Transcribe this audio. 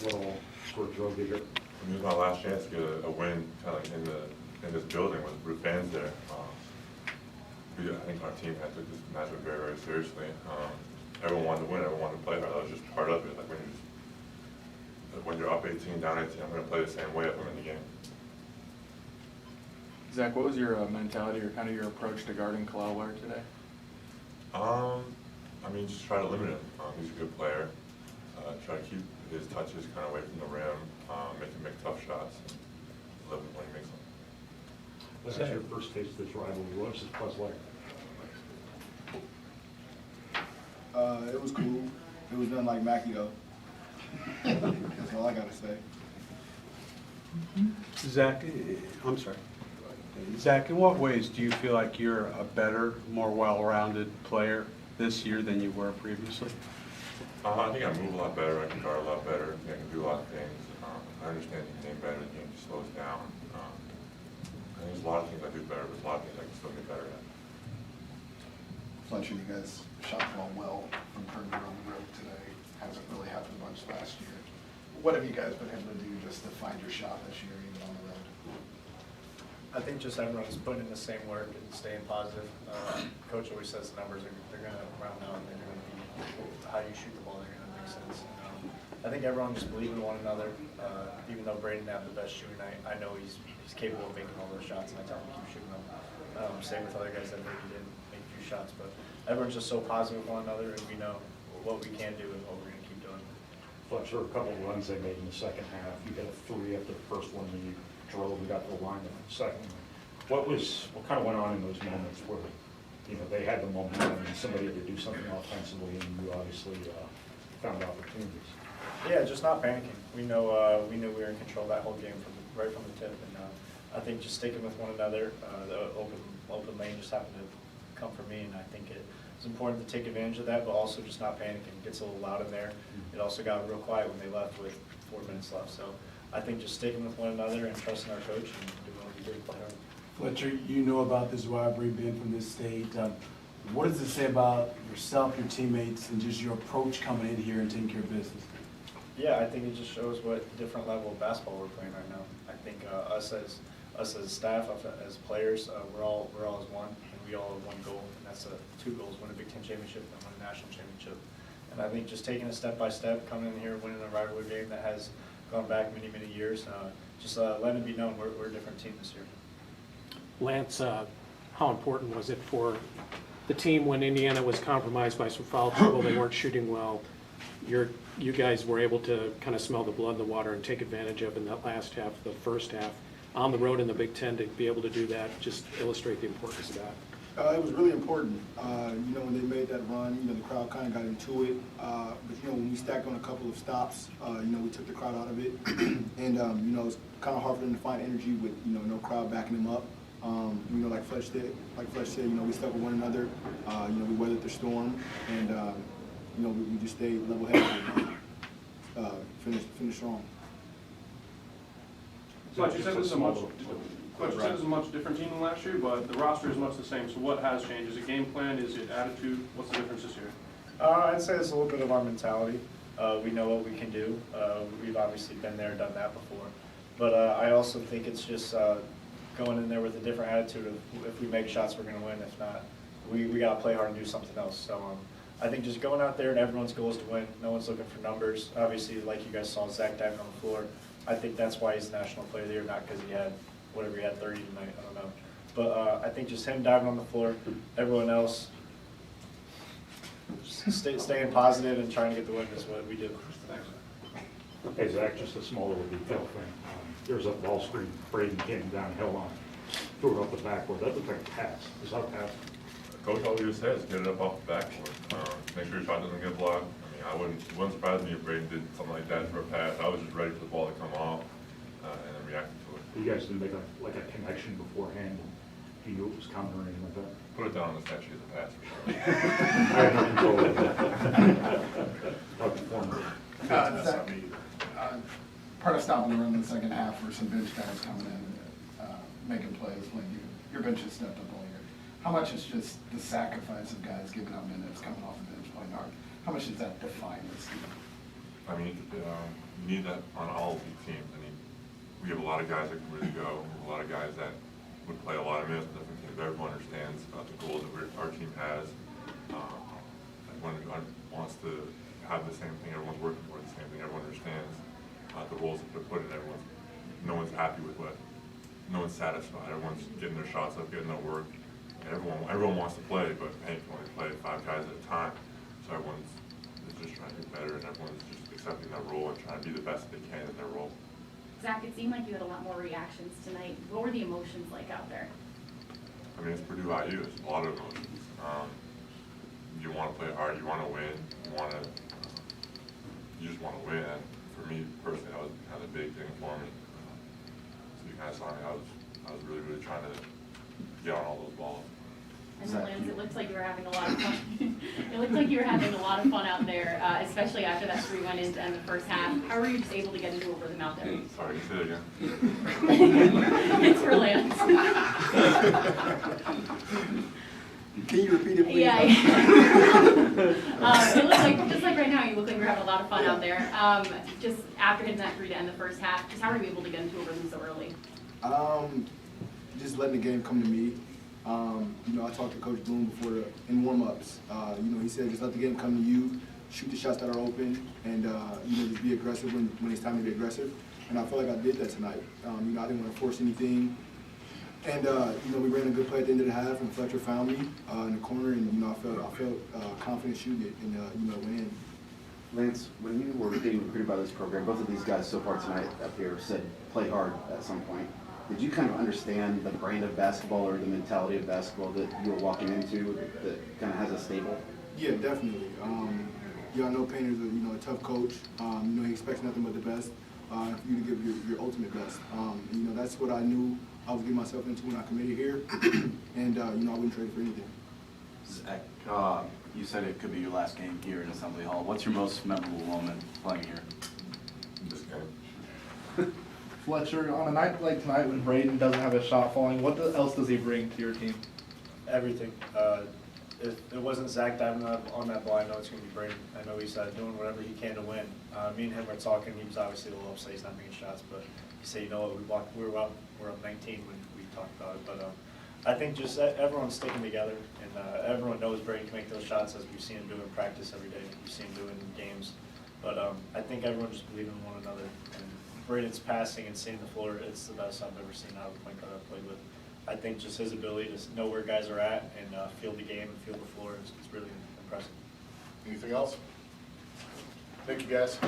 little sort of drug digger. It was my last chance to get a win kind of in this building with fans there. I think our team had took this matchup very, very seriously. Everyone wanted to win, everyone wanted to play hard. That was just part of it. Like when you're up 18, down 18, I'm going to play the same way if I'm in the game. Zach, what was your mentality or kind of your approach to guarding Loyer today? I mean, just try to limit him. He's a good player. Try to keep his touches kind of away from the rim, make him make tough shots, and love it when he makes them. This is your first taste of this rivalry. What's this plus like? It was cool. It was nothing like Mackie though. That's all I gotta say. Zach, I'm sorry. Zach, in what ways do you feel like you're a better, more well-rounded player this year than you were previously? I think I move a lot better. I can guard a lot better. I can do a lot of things. I understand the game better. The game just slows down. And there's a lot of things I do better, but there's a lot of things I can still get better at. Fletcher, you guys shot the ball well from Purdue on the road today. Hasn't really happened much last year. What have you guys been able to do just to find your shot this year, even on the road? I think just everyone's putting in the same work and staying positive. Coach always says the numbers they're going to round out and they're going to be how you shoot the ball. They're going to make sense. I think everyone just believes in one another. Even though Braden didn't have the best shooting night, I know he's capable of making all those shots, and I tell him to keep shooting them. Same with other guys that maybe didn't make a few shots, but everyone's just so positive with one another, and we know what we can do and what we're going to keep doing. Fletcher, a couple of runs they made in the second half. You got a 3 after the first one, and you drove and got to the line in the second. What kind of went on in those moments where, you know, they had the momentum and somebody had to do something offensively, and you obviously found opportunities? Yeah, just not panicking. We knew we were in control that whole game right from the tip, and I think just sticking with one another. The open lane just happened to come for me, and I think it's important to take advantage of that, but also just not panicking. It gets a little loud in there. It also got real quiet when they left with 4 minutes left. So I think just sticking with one another and trusting our coach and doing what we did. Play hard. Fletcher, you know about this rivalry being from this state. What does it say about yourself, your teammates, and just your approach coming in here and taking care of business? Yeah, I think it just shows what different level of basketball we're playing right now. I think us as staff, as players, we're all as one, and we all have one goal, and that's 2 goals: win a Big Ten championship and win a national championship. And I think just taking it step by step, coming in here, winning a rivalry game that has gone back many, many years, just letting it be known we're a different team this year. Lance, how important was it for the team when Indiana was compromised by some foul trouble? They weren't shooting well. You guys were able to kind of smell the blood in the water and take advantage of in that last half, the first half, on the road in the Big Ten to be able to do that. Just illustrate the importance of that. It was really important. You know, when they made that run, you know, the crowd kind of got into it. But, you know, when we stacked on a couple of stops, you know, we took the crowd out of it. And, you know, it's kind of hard for them to find energy with, you know, no crowd backing them up. You know, like Fletch said, you know, we stuck with one another. You know, we weathered the storm. And, you know, we just stayed level-headed and finished strong. Fletcher, you said this is a much different team than last year, but the roster is much the same. So what has changed? Is it game plan? Is it attitude? What's the difference this year? I'd say it's a little bit of our mentality. We know what we can do. We've obviously been there, done that before. But I also think it's just going in there with a different attitude of if we make shots, we're going to win. If not, we got to play hard and do something else. So I think just going out there and everyone's goal is to win. No one's looking for numbers. Obviously, like you guys saw Zach diving on the floor. I think that's why he's the National Player of the Year, not because he had whatever he had 30 tonight. I don't know. But I think just him diving on the floor, everyone else staying positive and trying to get the win is what we do. Thanks. Hey, Zach, just a small little detail thing. There's a ball screen. Braden came downhill on, threw it off the backboard. That looked like a pass. Is that a pass? Coach always says, get it up off the backboard. Make sure your shot doesn't get blocked. I mean, it wouldn't surprise me if Braden did something like that for a pass. I was just ready for the ball to come off and then reacted to it. You guys didn't make a connection beforehand. He was coming or anything like that? Put it down on the statue as a pass for sure. I have no control over that. Part of stopping the run in the second half were some bench guys coming in, making plays when your bench has stepped up all year. How much is just the sacrifice of guys giving up minutes, coming off the bench, playing hard? How much does that define this team? I mean, you need that on all of these teams. I mean, we have a lot of guys that can really go, a lot of guys that would play a lot of minutes with different teams. Everyone understands the goals that our team has. Everyone wants to have the same thing. Everyone's working for the same thing. Everyone understands the roles that they're put in. No one's happy with no one's satisfied. Everyone's getting their shots up, getting their work. And everyone wants to play, but hey, you can only play 5 guys at a time. So everyone's just trying to get better, and everyone's just accepting that role and trying to be the best they can in their role. Zach, it seemed like you had a lot more reactions tonight. What were the emotions like out there? I mean, it's Purdue IU. It's a lot of emotions. You want to play hard. You want to win. You just want to win. And for me personally, that was kind of a big thing for me. So you kind of saw me. I was really, really trying to get on all those balls. And Lance, it looks like you were having a lot of fun. It looked like you were having a lot of fun out there, especially after that 3 went into end the first half. How were you just able to get into a rhythm out there? Sorry, say it again. It's for Lance. Can you repeat it, please? Yeah. It looks like, just like right now, you look like you're having a lot of fun out there. Just after hitting that 3 to end the first half, just how were you able to get into a rhythm so early? Just letting the game come to me. You know, I talked to Coach Bloom before in warm-ups. You know, he said just let the game come to you, shoot the shots that are open, and you know, just be aggressive when it's time to be aggressive. And I felt like I did that tonight. You know, I didn't want to force anything. And you know, we ran a good play at the end of the half, and Fletcher found me in the corner, and you know, I felt confident shooting it, and you know, went in. Lance, when you were being recruited by this program, both of these guys so far tonight up here said play hard at some point. Did you kind of understand the brand of basketball or the mentality of basketball that you were walking into that kind of has a stable? Yeah, definitely. Yeah, I know Painter's a tough coach. You know, he expects nothing but the best for you to give your ultimate best. You know, that's what I knew I was getting myself into when I committed here, and you know, I wouldn't trade it for anything. Zach, you said it could be your last game here in Assembly Hall. What's your most memorable moment playing here? This game. Fletcher, on a night like tonight when Braden doesn't have a shot falling, what else does he bring to your team? Everything. If it wasn't Zach diving up on that ball, I know it's going to be Braden. I know he's doing whatever he can to win. Me and him were talking. He was obviously a little upset he's not making shots, but he said, you know what, we're up 19 when we talked about it. But I think just everyone's sticking together, and everyone knows Braden can make those shots, as we've seen him do in practice every day. We've seen him do it in games. But I think everyone just believes in one another. And Braden's passing and seeing the floor, it's the best I've ever seen out of a point guard I've played with. I think just his ability to know where guys are at and feel the game and feel the floor is really impressive. Anything else? Thank you, guys.